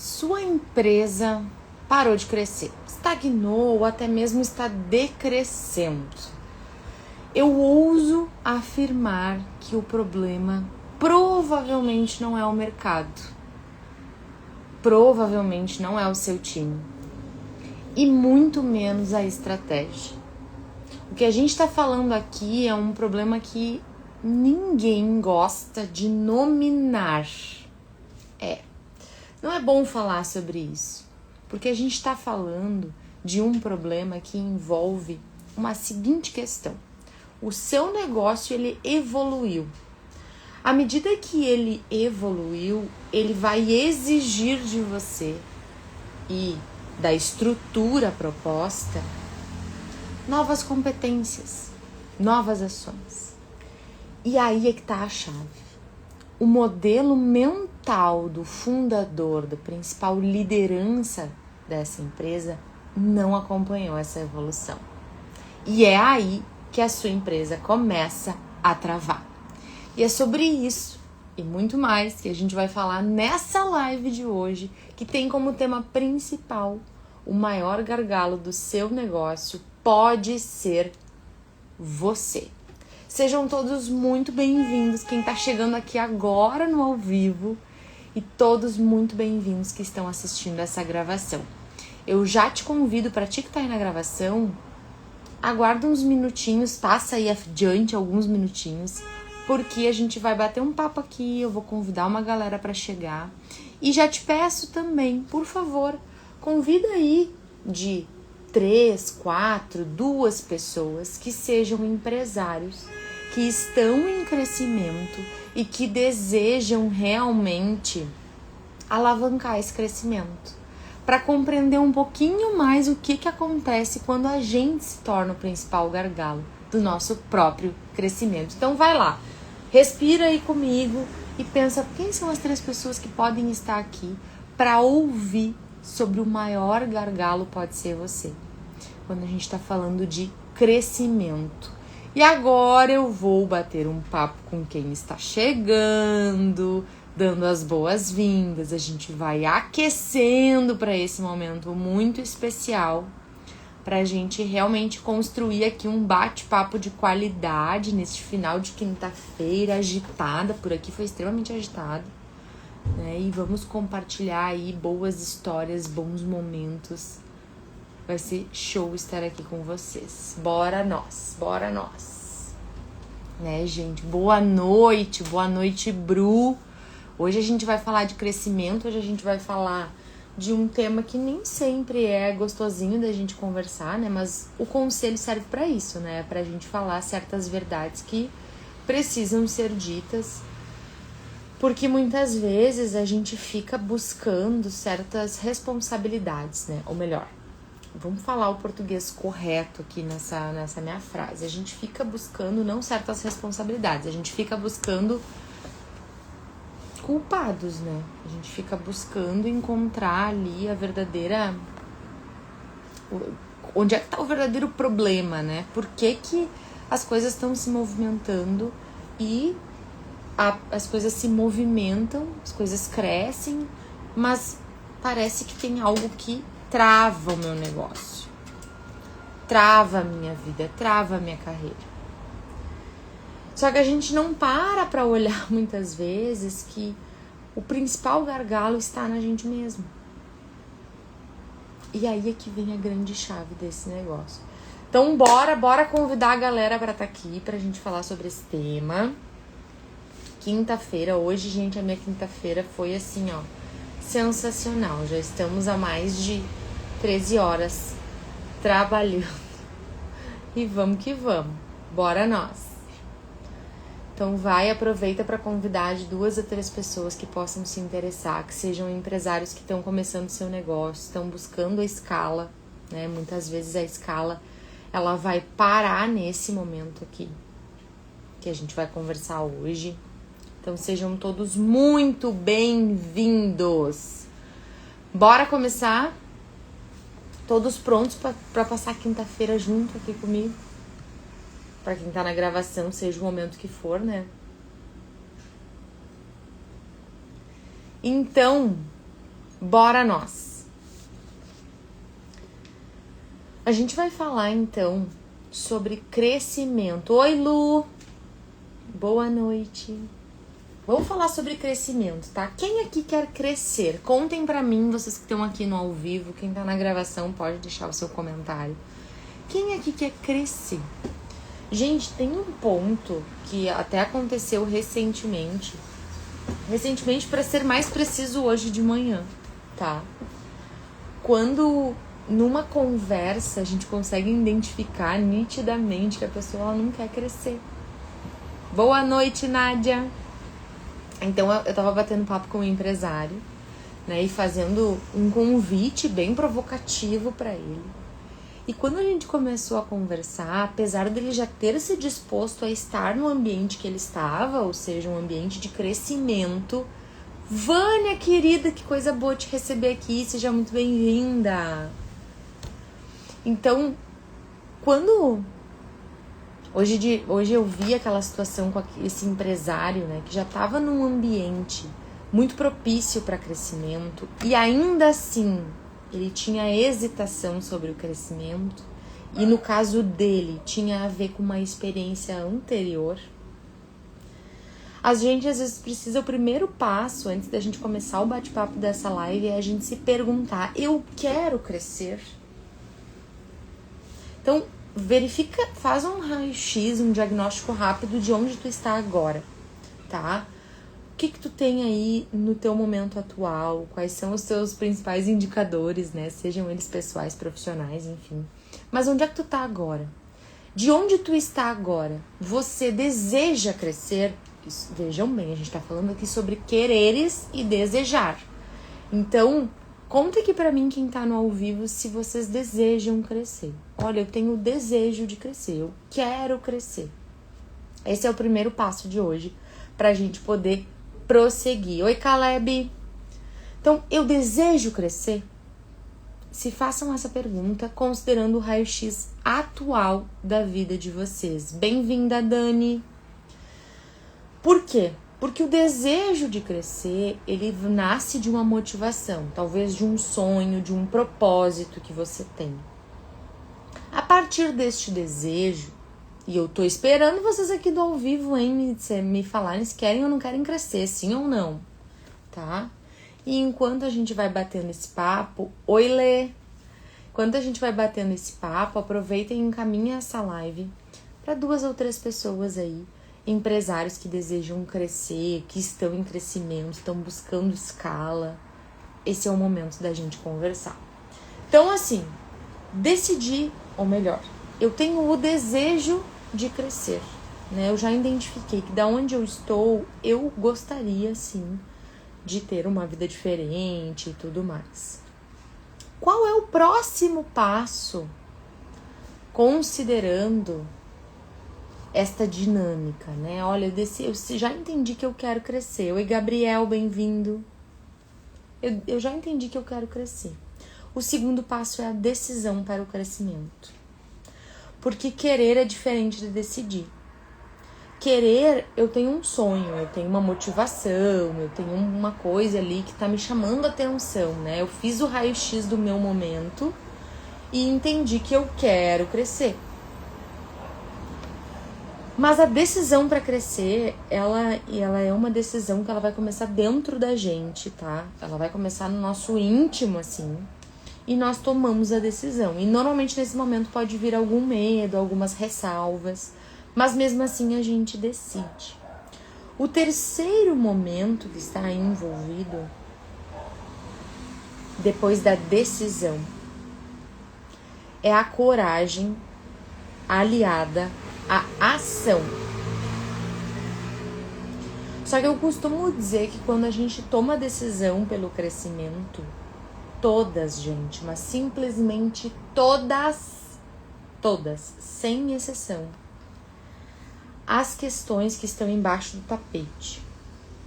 Sua empresa parou de crescer, estagnou ou até mesmo está decrescendo. Eu ouso afirmar que o problema provavelmente não é o mercado, provavelmente não é o seu time e muito menos a estratégia. O que a gente está falando aqui é um problema que ninguém gosta de nominar. Não é bom falar sobre isso, porque a gente está falando de um problema que envolve uma seguinte questão. O seu negócio, ele evoluiu. À medida que ele evoluiu, ele vai exigir de você e da estrutura proposta novas competências, novas ações. E aí é que está a chave. O modelo mental do fundador, da principal liderança dessa empresa, não acompanhou essa evolução. E é aí que a sua empresa começa a travar. E é sobre isso e muito mais que a gente vai falar nessa live de hoje, que tem como tema principal: o maior gargalo do seu negócio pode ser você. Sejam todos muito bem-vindos, quem está chegando aqui agora no ao vivo, e todos muito bem-vindos que estão assistindo essa gravação. Eu já te convido, para ti que está aí na gravação, aguarda uns minutinhos, passa aí adiante alguns minutinhos, porque a gente vai bater um papo aqui, eu vou convidar uma galera para chegar. E já te peço também, por favor, convida aí de 3, 4, 2 pessoas que sejam empresários, que estão em crescimento e que desejam realmente alavancar esse crescimento, para compreender um pouquinho mais o que acontece quando a gente se torna o principal gargalo do nosso próprio crescimento. Então vai lá, respira aí comigo e pensa quem são as 3 pessoas que podem estar aqui para ouvir sobre o maior gargalo pode ser você, quando a gente está falando de crescimento. E agora eu vou bater um papo com quem está chegando, dando as boas-vindas. A gente vai aquecendo para esse momento muito especial, para a gente realmente construir aqui um bate-papo de qualidade neste final de quinta-feira agitada. Por aqui foi extremamente agitado, né? E vamos compartilhar aí boas histórias, bons momentos. Vai ser show estar aqui com vocês. Bora nós, bora nós. Né, gente? Boa noite, Bru. Hoje a gente vai falar de crescimento, hoje a gente vai falar de um tema que nem sempre é gostosinho da gente conversar, né? Mas o conselho serve para isso, né? Pra gente falar certas verdades que precisam ser ditas, porque muitas vezes a gente fica buscando certas responsabilidades, né? Ou melhor, vamos falar o português correto aqui nessa minha frase. A gente fica buscando não certas responsabilidades, a gente fica buscando culpados, né? A gente fica buscando encontrar ali a verdadeira... Onde é que tá o verdadeiro problema, né? Por que que as coisas estão se movimentando e as coisas se movimentam, as coisas crescem, mas parece que tem algo que trava o meu negócio, trava a minha vida, trava a minha carreira. Só que a gente não para olhar muitas vezes que o principal gargalo está na gente mesmo. E aí é que vem a grande chave desse negócio. Então bora convidar a galera para estar aqui, pra gente falar sobre esse tema. Quinta-feira, hoje, gente, a minha quinta-feira foi assim, ó, sensacional. Já estamos há mais de 13 horas trabalhando. E vamos que vamos. Bora nós. Então aproveita para convidar de 2 a 3 pessoas que possam se interessar, que sejam empresários que estão começando seu negócio, estão buscando a escala, né? Muitas vezes a escala, ela vai parar nesse momento aqui, que a gente vai conversar hoje. Então sejam todos muito bem-vindos. Bora começar? Todos prontos para passar quinta-feira junto aqui comigo? Para quem tá na gravação, seja o momento que for, né? Então, Bora nós! A gente vai falar então sobre crescimento. Oi, Lu! Boa noite! Vamos falar sobre crescimento, tá? Quem aqui quer crescer? Contem pra mim, vocês que estão aqui no ao vivo, quem tá na gravação pode deixar o seu comentário. Quem aqui quer crescer? Gente, tem um ponto que até aconteceu recentemente. Recentemente, para ser mais preciso, hoje de manhã, tá? Quando numa conversa a gente consegue identificar nitidamente que a pessoa ela não quer crescer. Boa noite, Nádia! Então eu tava batendo papo com um empresário, né? E fazendo um convite bem provocativo para ele. E quando a gente começou a conversar, apesar dele já ter se disposto a estar no ambiente que ele estava, ou seja, um ambiente de crescimento, Vânia, querida, que coisa boa te receber aqui, seja muito bem-vinda. Então, quando hoje eu vi aquela situação com esse empresário, né, que já estava num ambiente muito propício para crescimento e ainda assim ele tinha hesitação sobre o crescimento e no caso dele tinha a ver com uma experiência anterior. A gente às vezes precisa, o primeiro passo antes da gente começar o bate-papo dessa live é a gente se perguntar, eu quero crescer? Então, verifica, faz um raio-x, um diagnóstico rápido de onde tu está agora, tá? O que tu tem aí no teu momento atual? Quais são os teus principais indicadores, né? Sejam eles pessoais, profissionais, enfim. Mas onde é que tu tá agora? De onde tu está agora? Você deseja crescer? Isso, vejam bem, a gente tá falando aqui sobre quereres e desejar. Então, conta aqui pra mim, quem tá no ao vivo, se vocês desejam crescer. Olha, eu tenho o desejo de crescer, eu quero crescer. Esse é o primeiro passo de hoje, pra gente poder prosseguir. Oi, Caleb! Então, eu desejo crescer? Se façam essa pergunta considerando o raio-x atual da vida de vocês. Bem-vinda, Dani! Por quê? Porque o desejo de crescer, ele nasce de uma motivação, talvez de um sonho, de um propósito que você tem. A partir deste desejo, e eu tô esperando vocês aqui do ao vivo, hein, me falarem se querem ou não querem crescer, sim ou não, tá? E enquanto a gente vai batendo esse papo, oi Lê! Enquanto a gente vai batendo esse papo, aproveita e encaminha essa live para 2 ou 3 pessoas aí, empresários que desejam crescer, que estão em crescimento, estão buscando escala. Esse é o momento da gente conversar. Então, assim, decidi, ou melhor, eu tenho o desejo de crescer, né? Eu já identifiquei que da onde eu estou, eu gostaria, sim, de ter uma vida diferente e tudo mais. Qual é o próximo passo, considerando esta dinâmica, né? Olha, eu já entendi que eu quero crescer. Oi, Gabriel, bem-vindo. Eu já entendi que eu quero crescer. O segundo passo é a decisão para o crescimento. Porque querer é diferente de decidir. Querer, eu tenho um sonho, eu tenho uma motivação, eu tenho uma coisa ali que tá me chamando a atenção, né? Eu fiz o raio-x do meu momento e entendi que eu quero crescer. Mas a decisão para crescer, ela é uma decisão que ela vai começar dentro da gente, tá? Ela vai começar no nosso íntimo, assim, e nós tomamos a decisão. E normalmente nesse momento pode vir algum medo, algumas ressalvas, mas mesmo assim a gente decide. O terceiro momento que está aí envolvido, depois da decisão, é a coragem aliada à ação. Só que eu costumo dizer que quando a gente toma decisão pelo crescimento, todas, gente, mas simplesmente todas, sem exceção, as questões que estão embaixo do tapete,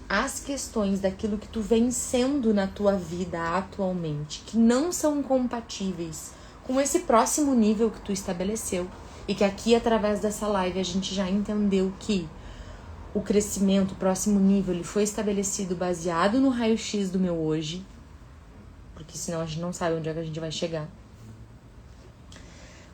as questões daquilo que tu vem sendo na tua vida atualmente, que não são compatíveis com esse próximo nível que tu estabeleceu, e que aqui, através dessa live, a gente já entendeu que o crescimento, o próximo nível, ele foi estabelecido baseado no raio-x do meu hoje. porque senão a gente não sabe onde é que a gente vai chegar.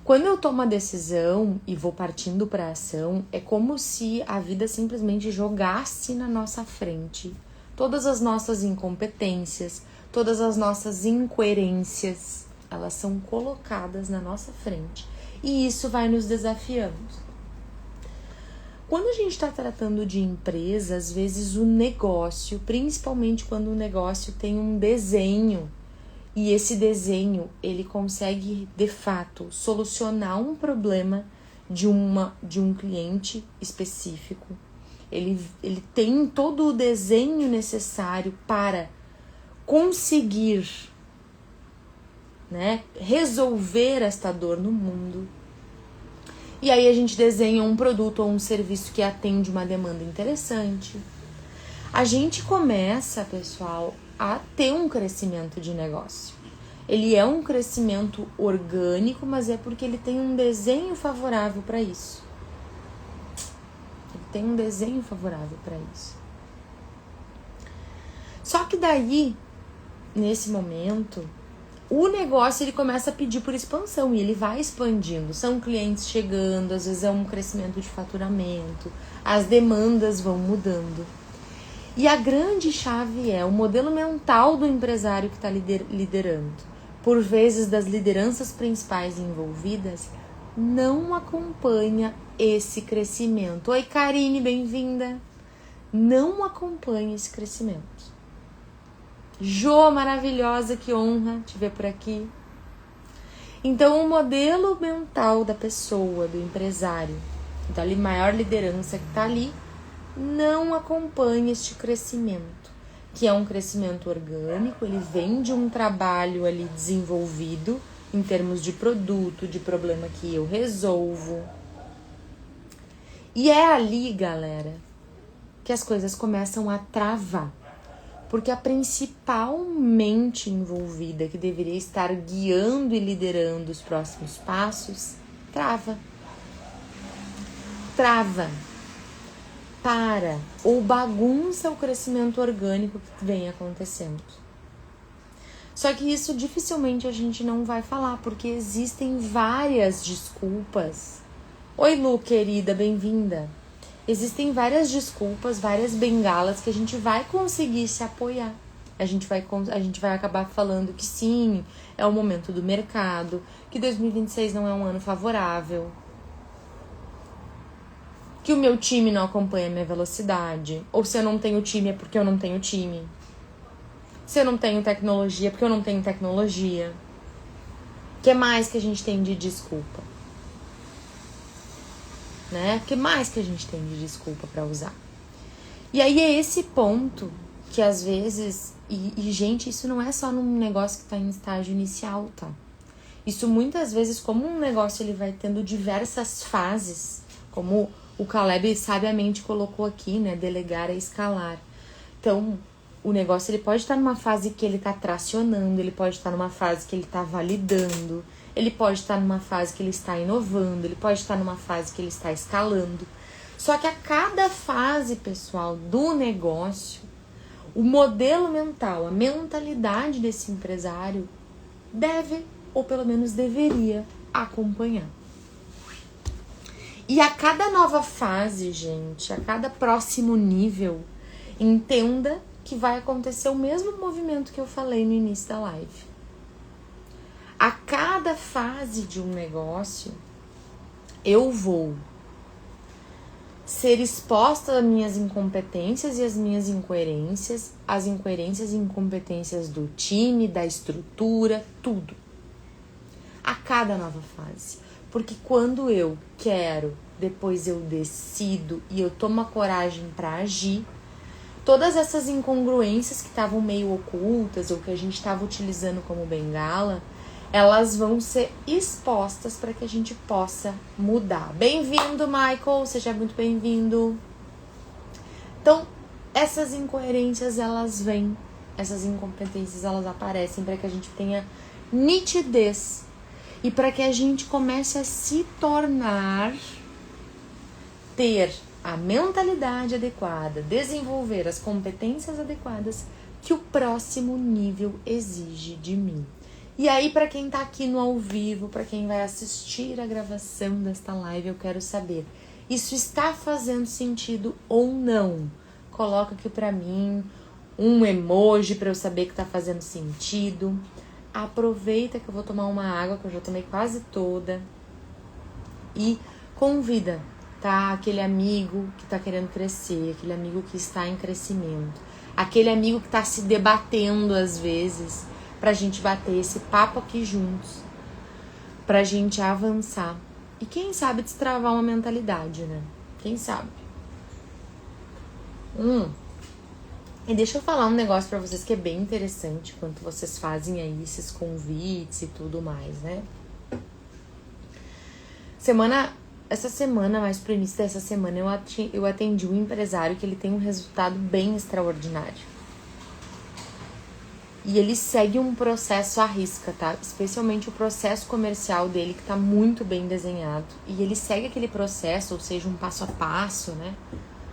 Quando eu tomo a decisão e vou partindo para a ação, é como se a vida simplesmente jogasse na nossa frente todas as nossas incompetências, todas as nossas incoerências, elas são colocadas na nossa frente e isso vai nos desafiando. Quando a gente está tratando de empresa, às vezes o negócio, principalmente quando o negócio tem um desenho, e esse desenho, ele consegue, de fato, solucionar um problema de um cliente específico. Ele tem todo o desenho necessário para conseguir, né, resolver esta dor no mundo. E aí a gente desenha um produto ou um serviço que atende uma demanda interessante. A gente começa, pessoal, a ter um crescimento de negócio. Ele é um crescimento orgânico, mas é porque ele tem um desenho favorável para isso. Ele tem um desenho favorável para isso. Só que daí, nesse momento, o negócio ele começa a pedir por expansão e ele vai expandindo. São clientes chegando, às vezes é um crescimento de faturamento, as demandas vão mudando. E a grande chave é o modelo mental do empresário que está liderando. Por vezes, das lideranças principais envolvidas, não acompanha esse crescimento. Oi, Karine, bem-vinda. Não acompanha esse crescimento. Jô, maravilhosa, que honra te ver por aqui. Então, o modelo mental da pessoa, do empresário, da maior liderança que está ali, não acompanha este crescimento, que é um crescimento orgânico, ele vem de um trabalho ali desenvolvido em termos de produto, de problema que eu resolvo. E é ali, galera, que as coisas começam a travar, porque a principal mente envolvida que deveria estar guiando e liderando os próximos passos, trava. Para ou bagunça o crescimento orgânico que vem acontecendo. Só que isso dificilmente a gente não vai falar, porque existem várias desculpas. Oi, Lu, querida, bem-vinda. Existem várias desculpas, várias bengalas que a gente vai conseguir se apoiar. A gente vai acabar falando que sim, é o momento do mercado, que 2026 não é um ano favorável, que o meu time não acompanha a minha velocidade, ou se eu não tenho time é porque eu não tenho time, se eu não tenho tecnologia é porque eu não tenho tecnologia. O que mais que a gente tem de desculpa? Né? O que mais que a gente tem de desculpa para usar? E aí é esse ponto que às vezes... E, gente, isso não é só num negócio que está em estágio inicial, tá? Isso muitas vezes, como um negócio ele vai tendo diversas fases, como o Caleb sabiamente colocou aqui, né? Delegar é escalar. Então, o negócio ele pode estar numa fase que ele está tracionando, ele pode estar numa fase que ele está validando, ele pode estar numa fase que ele está inovando, ele pode estar numa fase que ele está escalando. Só que a cada fase, pessoal, do negócio, o modelo mental, a mentalidade desse empresário deve, ou pelo menos deveria, acompanhar. E a cada nova fase, gente, a cada próximo nível, entenda que vai acontecer o mesmo movimento que eu falei no início da live. A cada fase de um negócio, eu vou ser exposta às minhas incompetências e às minhas incoerências, as incoerências e incompetências do time, da estrutura, tudo. A cada nova fase. Porque quando eu quero, depois eu decido e eu tomo a coragem para agir, todas essas incongruências que estavam meio ocultas ou que a gente estava utilizando como bengala, elas vão ser expostas para que a gente possa mudar. Bem-vindo, Michael, seja muito bem-vindo. Então, essas incoerências, elas vêm, essas incompetências, elas aparecem para que a gente tenha nitidez e para que a gente comece a se tornar, ter a mentalidade adequada, desenvolver as competências adequadas que o próximo nível exige de mim. E aí, para quem tá aqui no ao vivo, para quem vai assistir a gravação desta live, eu quero saber, isso está fazendo sentido ou não? Coloca aqui para mim um emoji para eu saber que tá fazendo sentido. Aproveita que eu vou tomar uma água, que eu já tomei quase toda. E convida, tá? Aquele amigo que tá querendo crescer, aquele amigo que está em crescimento, aquele amigo que tá se debatendo às vezes, pra gente bater esse papo aqui juntos, pra gente avançar. E quem sabe destravar uma mentalidade, né? Quem sabe? E deixa eu falar um negócio pra vocês que é bem interessante enquanto vocês fazem aí esses convites e tudo mais, né? Essa semana, mais pro início dessa semana, eu atendi um empresário que ele tem um resultado bem extraordinário. E ele segue um processo à risca, tá? Especialmente o processo comercial dele, que tá muito bem desenhado. E ele segue aquele processo, ou seja, um passo a passo, né?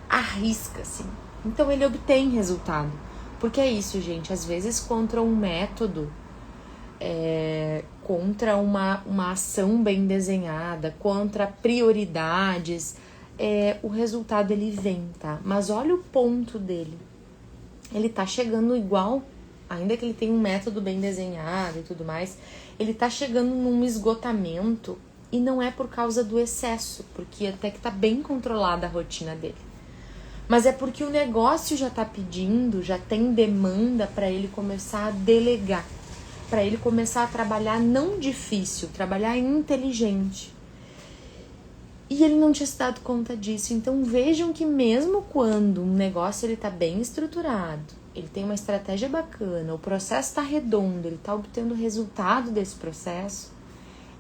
À risca, assim. Então ele obtém resultado. Porque é isso, gente. Às vezes, contra um método, contra uma ação bem desenhada, contra prioridades, o resultado ele vem, tá? Mas olha o ponto dele. Ele tá chegando igual, ainda que ele tenha um método bem desenhado e tudo mais, ele tá chegando num esgotamento e não é por causa do excesso, porque até que tá bem controlada a rotina dele. Mas é porque o negócio já tá pedindo, já tem demanda para ele começar a delegar, para ele começar a trabalhar não difícil, trabalhar inteligente. E ele não tinha se dado conta disso. Então vejam que mesmo quando um negócio ele tá bem estruturado, ele tem uma estratégia bacana, o processo tá redondo, ele tá obtendo resultado desse processo,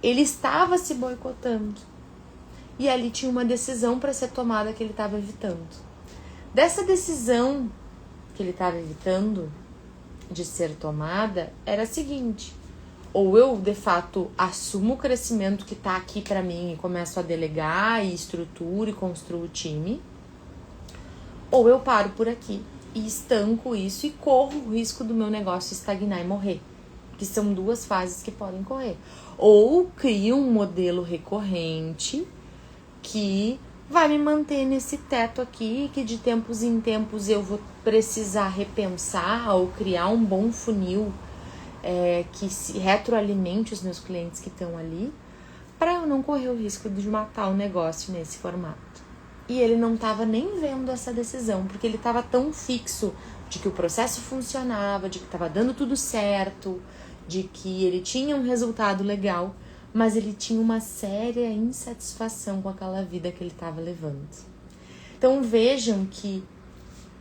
ele estava se boicotando. E ali tinha uma decisão para ser tomada que ele estava evitando. Dessa decisão que ele estava evitando de ser tomada, era a seguinte: ou eu, de fato, assumo o crescimento que tá aqui pra mim e começo a delegar e estruturo e construo o time, ou eu paro por aqui e estanco isso e corro o risco do meu negócio estagnar e morrer, que são duas fases que podem correr. Ou crio um modelo recorrente que vai me manter nesse teto aqui, que de tempos em tempos eu vou precisar repensar ou criar um bom funil que se retroalimente os meus clientes que estão ali, para eu não correr o risco de matar o negócio nesse formato. E ele não estava nem vendo essa decisão, porque ele estava tão fixo de que o processo funcionava, de que estava dando tudo certo, de que ele tinha um resultado legal, mas ele tinha uma séria insatisfação com aquela vida que ele estava levando. Então vejam que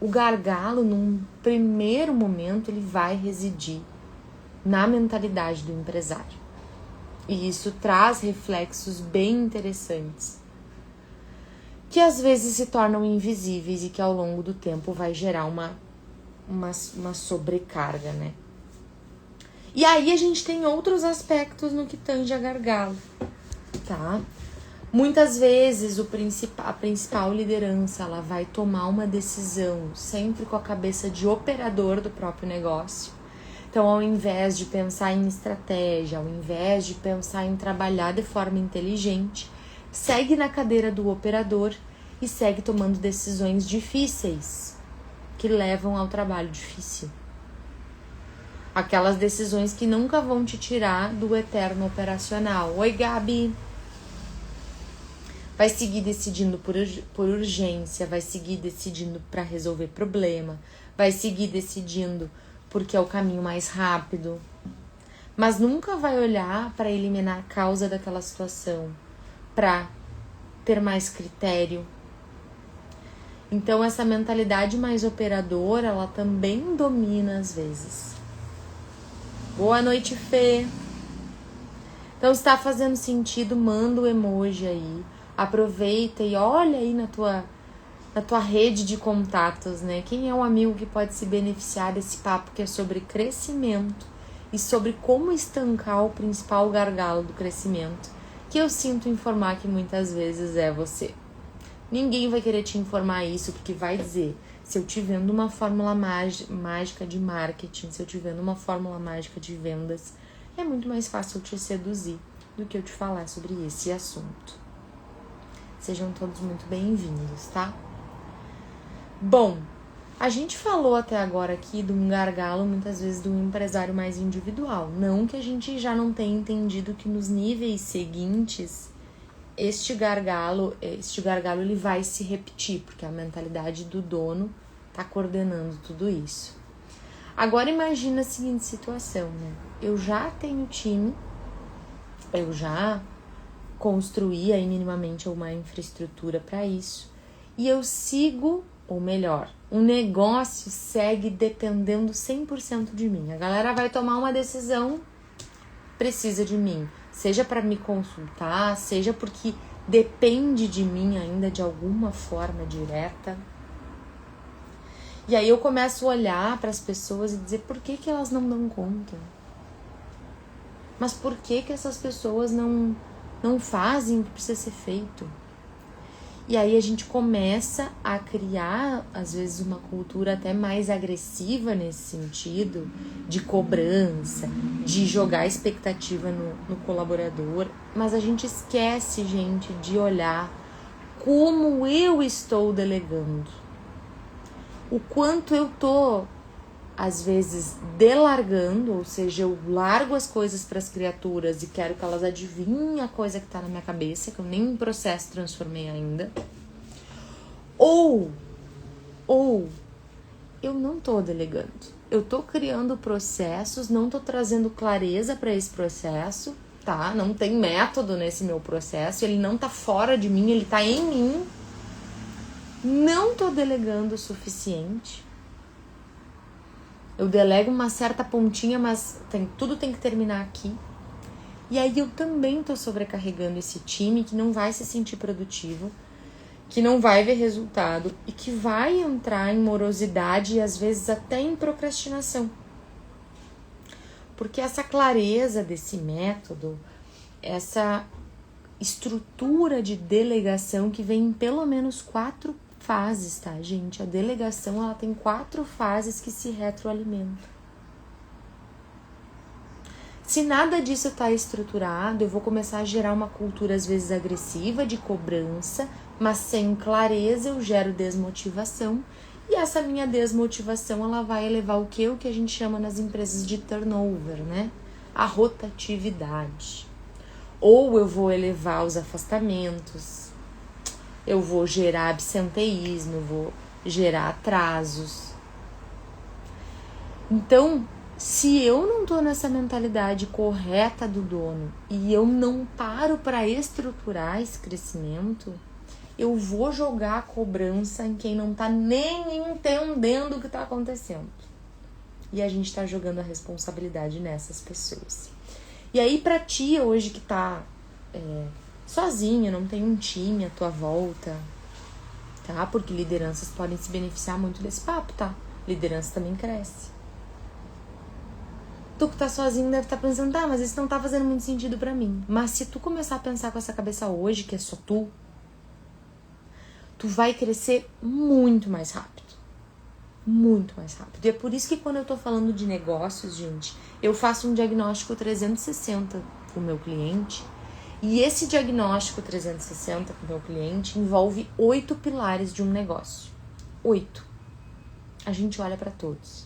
o gargalo, num primeiro momento, ele vai residir na mentalidade do empresário. E isso traz reflexos bem interessantes, que às vezes se tornam invisíveis e que ao longo do tempo vai gerar uma sobrecarga, né? E aí a gente tem outros aspectos no que tange a gargalo, tá? Muitas vezes a principal liderança, ela vai tomar uma decisão sempre com a cabeça de operador do próprio negócio. Então, ao invés de pensar em estratégia, ao invés de pensar em trabalhar de forma inteligente, segue na cadeira do operador e segue tomando decisões difíceis que levam ao trabalho difícil. Aquelas decisões que nunca vão te tirar do eterno operacional. Oi, Gabi! Vai seguir decidindo por urgência, vai seguir decidindo para resolver problema, vai seguir decidindo porque é o caminho mais rápido, mas nunca vai olhar para eliminar a causa daquela situação, para ter mais critério. Então essa mentalidade mais operadora, ela também domina às vezes. Boa noite, Fê! Então se tá fazendo sentido, manda o emoji aí, aproveita e olha aí na tua rede de contatos, né? Quem é um amigo que pode se beneficiar desse papo que é sobre crescimento e sobre como estancar o principal gargalo do crescimento, que eu sinto informar que muitas vezes é você. Ninguém vai querer te informar isso, porque vai dizer, Se eu te vendo uma fórmula mágica de marketing, se eu te vendo uma fórmula mágica de vendas, é muito mais fácil eu te seduzir do que eu te falar sobre esse assunto. Sejam todos muito bem-vindos, tá? Bom, a gente falou até agora aqui de um gargalo, muitas vezes, de um empresário mais individual. Não que a gente já não tenha entendido que nos níveis seguintes, este gargalo ele vai se repetir, porque a mentalidade do dono está coordenando tudo isso. Agora imagina a seguinte situação, né? Eu já tenho time, eu já construí aí minimamente uma infraestrutura para isso, e eu sigo, ou melhor, o negócio segue dependendo 100% de mim. A galera vai tomar uma decisão, precisa de mim. Seja para me consultar, seja porque depende de mim ainda de alguma forma direta. E aí eu começo a olhar para as pessoas e dizer por que elas não dão conta? Mas por que essas pessoas não fazem o que precisa ser feito? E aí a gente começa a criar, às vezes, uma cultura até mais agressiva nesse sentido, de cobrança, de jogar expectativa no colaborador, mas a gente esquece, gente, de olhar como eu estou delegando. O quanto eu tô, às vezes, delargando, ou seja, eu largo as coisas para as criaturas e quero que elas adivinhem a coisa que tá na minha cabeça, que eu nem em processo transformei ainda. Ou eu não tô delegando. Eu tô criando processos, não tô trazendo clareza para esse processo, tá? Não tem método nesse meu processo, ele não tá fora de mim, ele tá em mim. Não tô delegando o suficiente. Eu delego uma certa pontinha, mas tudo tem que terminar aqui. E aí eu também tô sobrecarregando esse time que não vai se sentir produtivo, que não vai ver resultado e que vai entrar em morosidade e às vezes até em procrastinação. Porque essa clareza desse método, essa estrutura de delegação que vem em pelo menos 4 fases, tá, gente? A delegação, ela tem 4 fases que se retroalimentam. Se nada disso tá estruturado, eu vou começar a gerar uma cultura, às vezes, agressiva, de cobrança, mas sem clareza eu gero desmotivação. E essa minha desmotivação, ela vai elevar o quê? O que a gente chama nas empresas de turnover, né? A rotatividade. Ou eu vou elevar os afastamentos, eu vou gerar absenteísmo, eu vou gerar atrasos. Então, se eu não tô nessa mentalidade correta do dono e eu não paro para estruturar esse crescimento, eu vou jogar a cobrança em quem não tá nem entendendo o que tá acontecendo. E a gente tá jogando a responsabilidade nessas pessoas. E aí, pra ti hoje que tá sozinha, não tem um time à tua volta, tá? Porque lideranças podem se beneficiar muito desse papo, tá? Liderança também cresce. Tu que tá sozinho deve estar pensando, tá, mas isso não tá fazendo muito sentido pra mim. Mas se tu começar a pensar com essa cabeça hoje, que é só tu vai crescer muito mais rápido. Muito mais rápido. E é por isso que quando eu tô falando de negócios, gente, eu faço um diagnóstico 360 com o meu cliente. E esse diagnóstico 360 com o meu cliente envolve 8 pilares de um negócio. 8. A gente olha pra todos.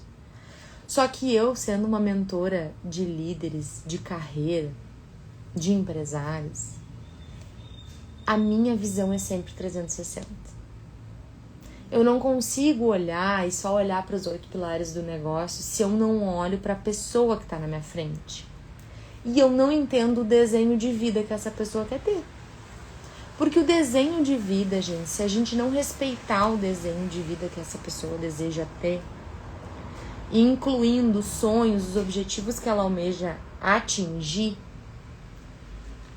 Só que eu, sendo uma mentora de líderes, de carreira, de empresários, a minha visão é sempre 360. Eu não consigo olhar e só olhar para os 8 pilares do negócio se eu não olho para a pessoa que está na minha frente. E eu não entendo o desenho de vida que essa pessoa quer ter. Porque o desenho de vida, gente, se a gente não respeitar o desenho de vida que essa pessoa deseja ter, incluindo os sonhos, os objetivos que ela almeja atingir,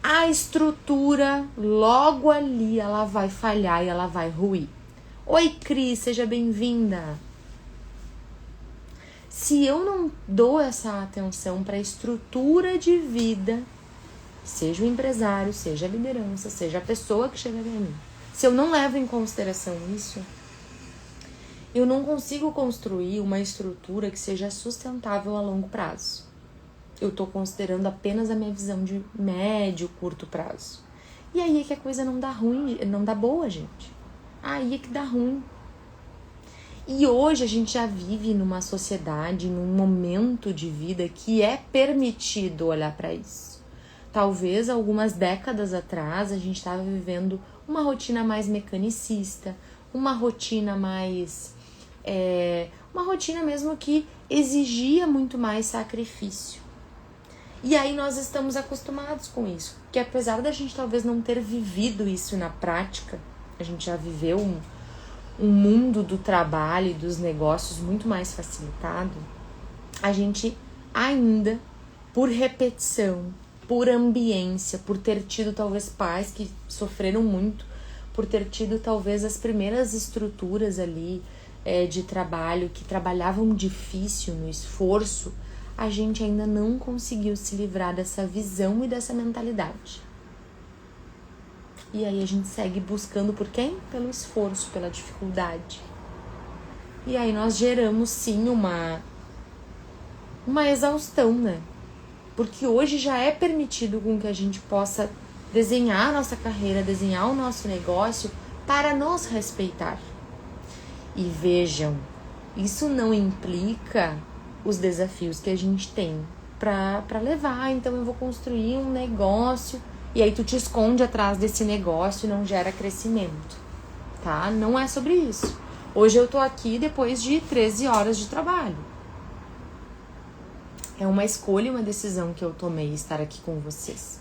a estrutura logo ali ela vai falhar e ela vai ruir. Oi, Cris, seja bem-vinda. Se eu não dou essa atenção para a estrutura de vida, seja o empresário, seja a liderança, seja a pessoa que chega até mim, se eu não levo em consideração isso, eu não consigo construir uma estrutura que seja sustentável a longo prazo. Eu tô considerando apenas a minha visão de médio, curto prazo. E aí é que a coisa não dá ruim, não dá boa, gente. Aí é que dá ruim. E hoje a gente já vive numa sociedade, num momento de vida que é permitido olhar para isso. Talvez algumas décadas atrás a gente estava vivendo uma rotina mais mecanicista, uma rotina mais... uma rotina mesmo que exigia muito mais sacrifício. E aí nós estamos acostumados com isso. Que apesar da gente talvez não ter vivido isso na prática, a gente já viveu um mundo do trabalho e dos negócios muito mais facilitado, a gente ainda, por repetição, por ambiência, por ter tido talvez pais que sofreram muito, por ter tido talvez as primeiras estruturas ali de trabalho que trabalhavam difícil no esforço, a gente ainda não conseguiu se livrar dessa visão e dessa mentalidade. E aí a gente segue buscando por quem? Pelo esforço, pela dificuldade. E aí nós geramos sim uma exaustão, né? Porque hoje já é permitido com que a gente possa desenhar a nossa carreira, desenhar o nosso negócio para nos respeitar. E vejam, isso não implica os desafios que a gente tem para levar. Então eu vou construir um negócio e aí tu te esconde atrás desse negócio e não gera crescimento, tá? Não é sobre isso. Hoje eu tô aqui depois de 13 horas de trabalho. É uma escolha, uma decisão que eu tomei estar aqui com vocês.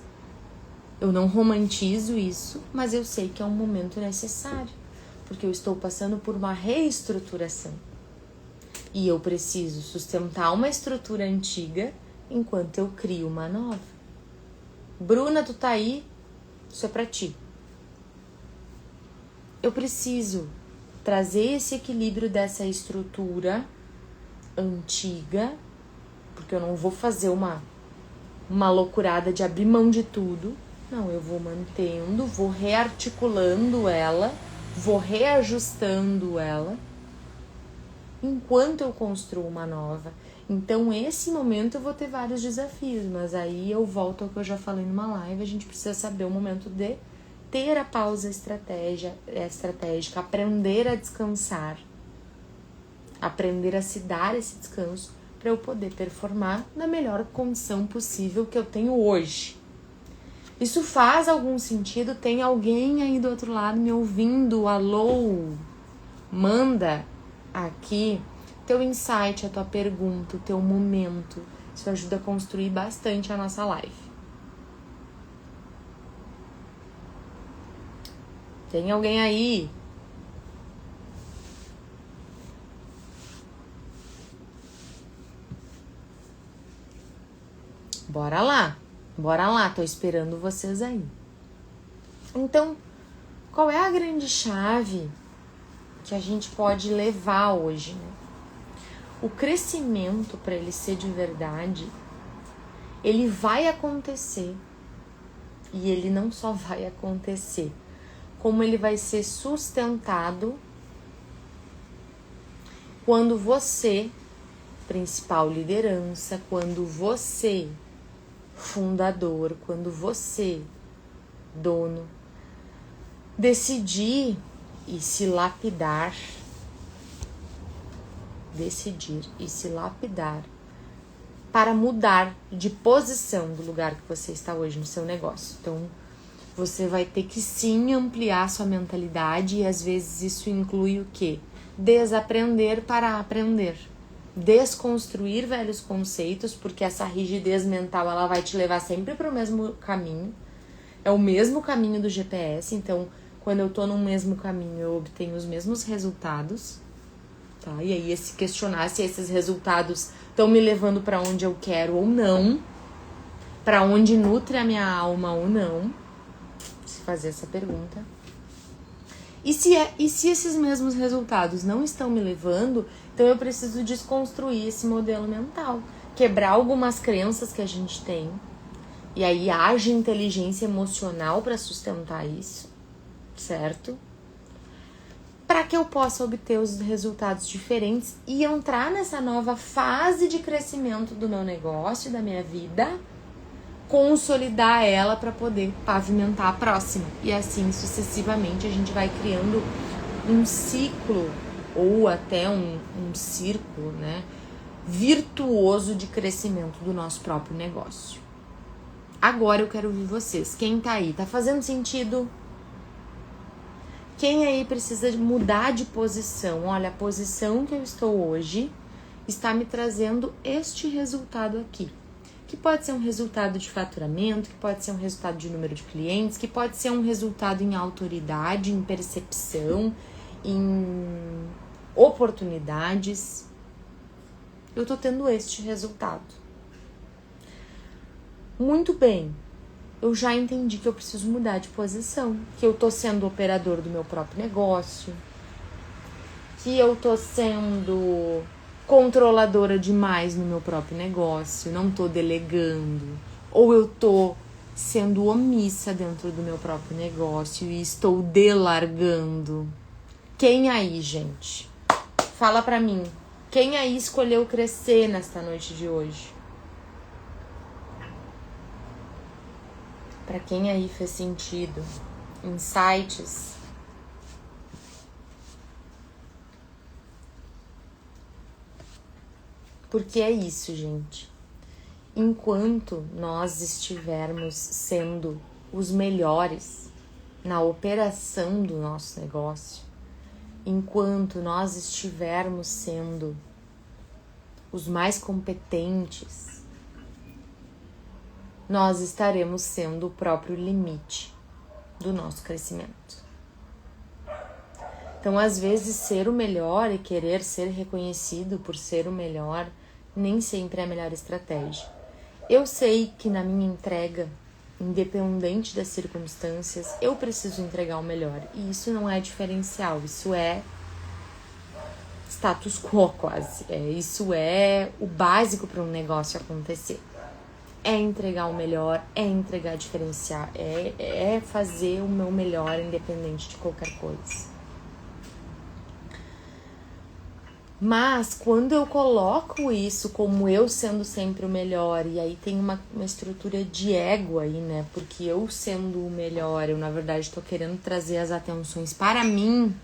Eu não romantizo isso, mas eu sei que é um momento necessário, porque eu estou passando por uma reestruturação. E eu preciso sustentar uma estrutura antiga enquanto eu crio uma nova. Bruna, tu tá aí? Isso é pra ti. Eu preciso trazer esse equilíbrio dessa estrutura antiga, porque eu não vou fazer uma loucurada de abrir mão de tudo. Não, eu vou mantendo, vou rearticulando ela, vou reajustando ela, enquanto eu construo uma nova. Então, esse momento eu vou ter vários desafios, mas aí eu volto ao que eu já falei numa live, a gente precisa saber o momento de ter a pausa estratégica, aprender a descansar, aprender a se dar esse descanso para eu poder performar na melhor condição possível que eu tenho hoje. Isso faz algum sentido? Tem alguém aí do outro lado me ouvindo? Alô? Manda aqui teu insight, a tua pergunta, o teu momento. Isso ajuda a construir bastante a nossa live. Tem alguém aí? Bora lá, tô esperando vocês aí. Então, qual é a grande chave que a gente pode levar hoje, né? O crescimento, para ele ser de verdade, ele vai acontecer. E ele não só vai acontecer, como ele vai ser sustentado quando você, principal liderança, quando você, fundador, quando você, dono, decidir e se lapidar, para mudar de posição do lugar que você está hoje no seu negócio. Então, você vai ter que sim ampliar sua mentalidade e às vezes isso inclui o quê? Desaprender para aprender. Desconstruir velhos conceitos, porque essa rigidez mental ela vai te levar sempre para o mesmo caminho. É o mesmo caminho do GPS, então quando eu tô no mesmo caminho eu obtenho os mesmos resultados. Tá? E aí se questionar se esses resultados estão me levando para onde eu quero ou não, para onde nutre a minha alma ou não, se fazer essa pergunta. E se esses mesmos resultados não estão me levando, então eu preciso desconstruir esse modelo mental, quebrar algumas crenças que a gente tem, e aí haja inteligência emocional para sustentar isso, certo? para que eu possa obter os resultados diferentes e entrar nessa nova fase de crescimento do meu negócio, da minha vida, consolidar ela para poder pavimentar a próxima. E assim sucessivamente a gente vai criando um ciclo ou até um círculo, né, virtuoso de crescimento do nosso próprio negócio. Agora eu quero ouvir vocês. Quem tá aí? Tá fazendo sentido? Quem aí precisa mudar de posição? Olha, a posição que eu estou hoje está me trazendo este resultado aqui. Que pode ser um resultado de faturamento, que pode ser um resultado de número de clientes, que pode ser um resultado em autoridade, em percepção, em oportunidades. Eu tô tendo este resultado. Muito bem, eu já entendi que eu preciso mudar de posição, que eu tô sendo operador do meu próprio negócio, que eu tô sendo controladora demais no meu próprio negócio, não tô delegando, ou eu tô sendo omissa dentro do meu próprio negócio e estou delargando. Quem aí, gente? Fala pra mim. Quem aí escolheu crescer nesta noite de hoje? Pra quem aí fez sentido? Insights? Porque é isso, gente. Enquanto nós estivermos sendo os melhores na operação do nosso negócio, enquanto nós estivermos sendo os mais competentes, nós estaremos sendo o próprio limite do nosso crescimento. Então, às vezes, ser o melhor e querer ser reconhecido por ser o melhor nem sempre é a melhor estratégia. Eu sei que na minha entrega, independente das circunstâncias, eu preciso entregar o melhor. E isso não é diferencial, isso é status quo quase. Isso é o básico para um negócio acontecer. É entregar o melhor, é entregar diferencial, é fazer o meu melhor independente de qualquer coisa. Mas quando eu coloco isso como eu sendo sempre o melhor, e aí tem uma estrutura de ego aí, né? Porque eu sendo o melhor, eu na verdade tô querendo trazer as atenções para mim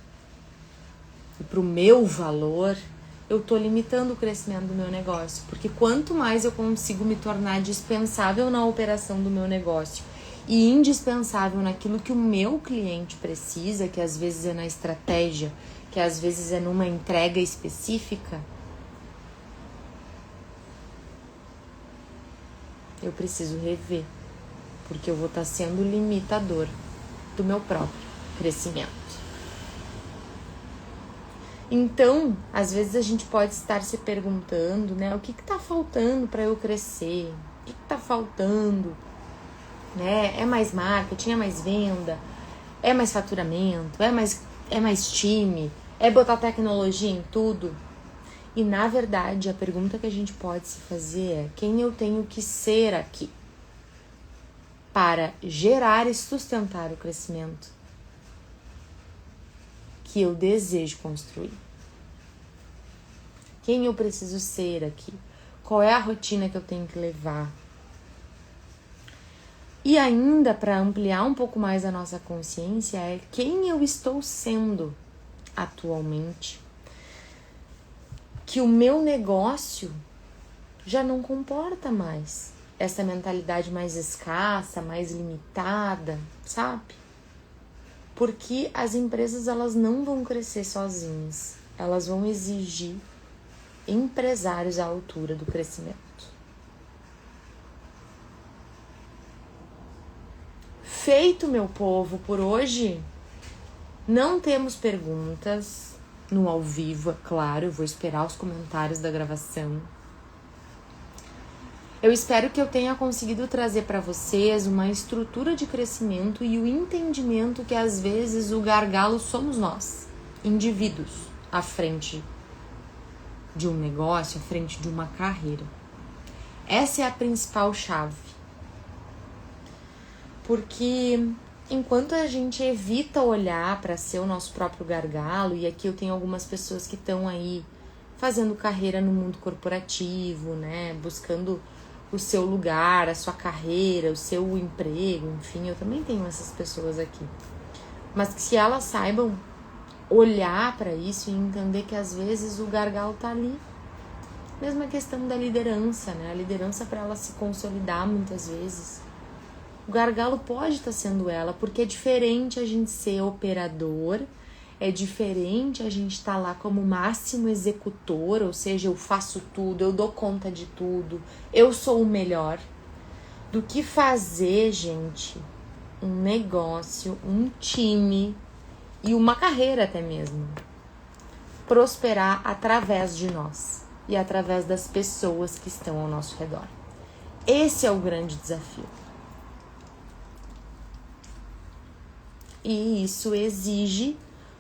e pro meu valor, eu tô limitando o crescimento do meu negócio. Porque quanto mais eu consigo me tornar dispensável na operação do meu negócio e indispensável naquilo que o meu cliente precisa, que às vezes é na estratégia, que às vezes é numa entrega específica, eu preciso rever, porque eu vou estar sendo limitador do meu próprio crescimento. Então, às vezes a gente pode estar se perguntando, né, o que tá faltando para eu crescer? O que tá faltando? Né? É mais marketing, é mais venda, é mais faturamento, é mais time, é botar tecnologia em tudo. E na verdade a pergunta que a gente pode se fazer é: quem eu tenho que ser aqui para gerar e sustentar o crescimento que eu desejo construir? Quem eu preciso ser aqui? Qual é a rotina que eu tenho que levar? E ainda, para ampliar um pouco mais a nossa consciência, é quem eu estou sendo atualmente, que o meu negócio já não comporta mais essa mentalidade mais escassa, mais limitada, sabe? Porque as empresas, elas não vão crescer sozinhas, elas vão exigir empresários à altura do crescimento. Feito, meu povo, por hoje não temos perguntas no ao vivo, é claro, eu vou esperar os comentários da gravação. Eu espero que eu tenha conseguido trazer para vocês uma estrutura de crescimento e o entendimento que às vezes o gargalo somos nós, indivíduos, à frente de um negócio, à frente de uma carreira. Essa é a principal chave. Porque enquanto a gente evita olhar para ser o nosso próprio gargalo, e aqui eu tenho algumas pessoas que estão aí fazendo carreira no mundo corporativo, né, buscando o seu lugar, a sua carreira, o seu emprego, enfim, eu também tenho essas pessoas aqui. Mas que se elas saibam olhar para isso e entender que às vezes o gargalo tá ali. Mesma questão da liderança, né? A liderança, para ela se consolidar muitas vezes, o gargalo pode estar sendo ela, porque é diferente a gente ser operador, é diferente a gente estar lá como máximo executor, ou seja, eu faço tudo, eu dou conta de tudo, eu sou o melhor, do que fazer, gente, um negócio, um time e uma carreira até mesmo prosperar através de nós e através das pessoas que estão ao nosso redor. Esse é o grande desafio. E isso exige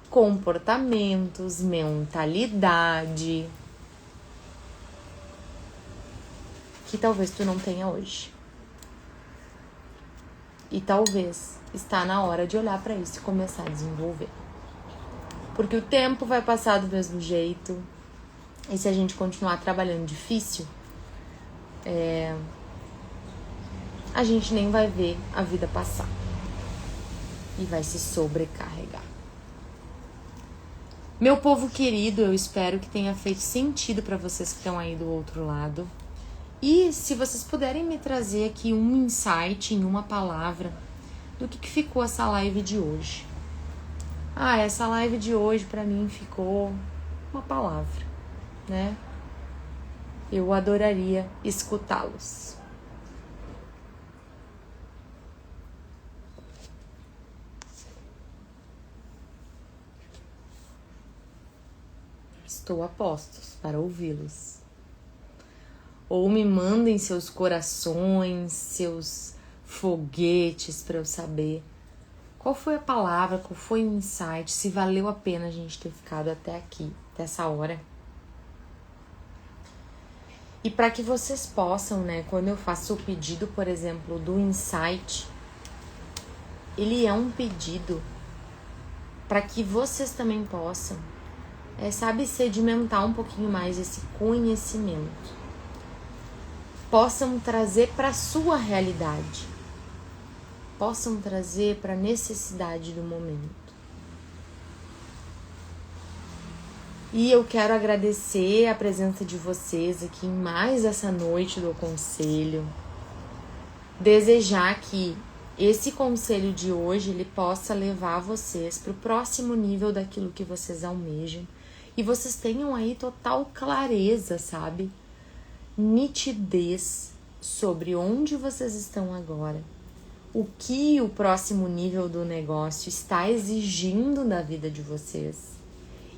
comportamentos, mentalidade, que talvez tu não tenha hoje. E talvez está na hora de olhar para isso e começar a desenvolver. Porque o tempo vai passar do mesmo jeito. E se a gente continuar trabalhando difícil, a gente nem vai ver a vida passar. E vai se sobrecarregar. Meu povo querido, eu espero que tenha feito sentido para vocês que estão aí do outro lado. E se vocês puderem me trazer aqui um insight em uma palavra do que ficou essa live de hoje. Essa live de hoje para mim ficou uma palavra, né? Eu adoraria escutá-los. Estou a postos para ouvi-los. Ou me mandem seus corações, seus foguetes para eu saber qual foi a palavra, qual foi o insight, se valeu a pena a gente ter ficado até aqui, até essa hora. E para que vocês possam, né, quando eu faço o pedido, por exemplo, do insight, ele é um pedido para que vocês também possam, sedimentar um pouquinho mais esse conhecimento. Possam trazer para a sua realidade. Possam trazer para a necessidade do momento. E eu quero agradecer a presença de vocês aqui em mais essa noite do conselho. Desejar que esse conselho de hoje ele possa levar vocês para o próximo nível daquilo que vocês almejam. E vocês tenham aí total clareza, sabe? Nitidez sobre onde vocês estão agora. O que o próximo nível do negócio está exigindo da vida de vocês.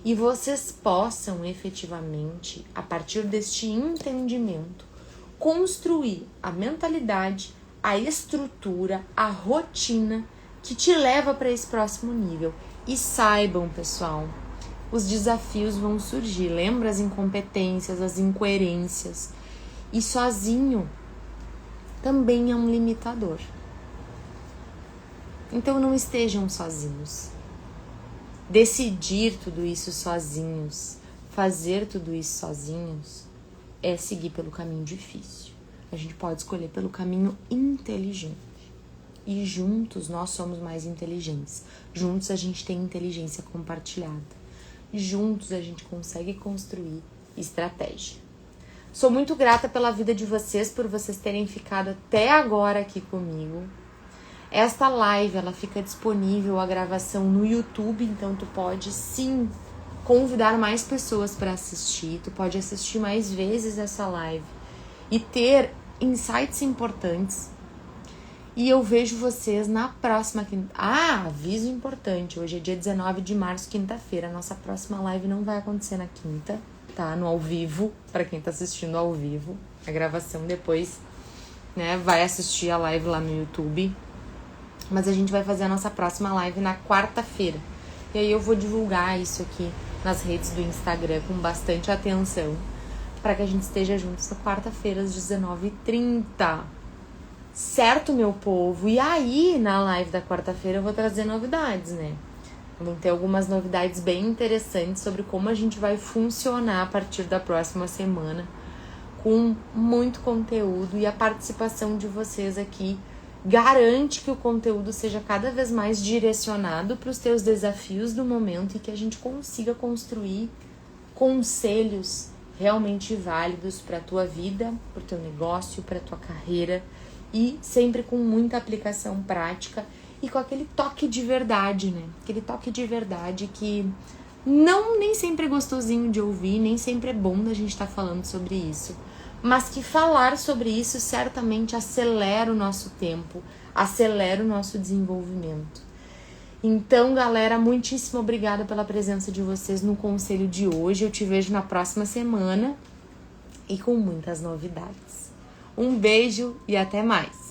E vocês possam efetivamente, a partir deste entendimento, construir a mentalidade, a estrutura, a rotina que te leva para esse próximo nível. E saibam, pessoal, os desafios vão surgir. Lembra as incompetências, as incoerências. E sozinho também é um limitador. Então não estejam sozinhos. Decidir tudo isso sozinhos, fazer tudo isso sozinhos, é seguir pelo caminho difícil. A gente pode escolher pelo caminho inteligente. E juntos nós somos mais inteligentes. Juntos a gente tem inteligência compartilhada. Juntos a gente consegue construir estratégia. Sou muito grata pela vida de vocês, por vocês terem ficado até agora aqui comigo. Esta live, ela fica disponível, a gravação no YouTube, então tu pode sim convidar mais pessoas para assistir, tu pode assistir mais vezes essa live e ter insights importantes. E eu vejo vocês na próxima quinta. Aviso importante, hoje é dia 19 de março, quinta-feira, a nossa próxima live não vai acontecer na quinta, tá? No ao vivo, para quem tá assistindo ao vivo, a gravação depois, né, vai assistir a live lá no YouTube. Mas a gente vai fazer a nossa próxima live na quarta-feira. E aí eu vou divulgar isso aqui nas redes do Instagram com bastante atenção, para que a gente esteja juntos na quarta-feira às 19h30. Certo, meu povo? E aí, na live da quarta-feira eu vou trazer novidades, né? Vão ter algumas novidades bem interessantes sobre como a gente vai funcionar a partir da próxima semana, com muito conteúdo, e a participação de vocês aqui garante que o conteúdo seja cada vez mais direcionado para os teus desafios do momento e que a gente consiga construir conselhos realmente válidos para a tua vida, para o teu negócio, para a tua carreira, e sempre com muita aplicação prática e com aquele toque de verdade, né? Aquele toque de verdade que nem sempre é gostosinho de ouvir, nem sempre é bom da gente estar falando sobre isso, mas que falar sobre isso certamente acelera o nosso tempo, acelera o nosso desenvolvimento. Então, galera, muitíssimo obrigada pela presença de vocês no conselho de hoje. Eu te vejo na próxima semana e com muitas novidades. Um beijo e até mais!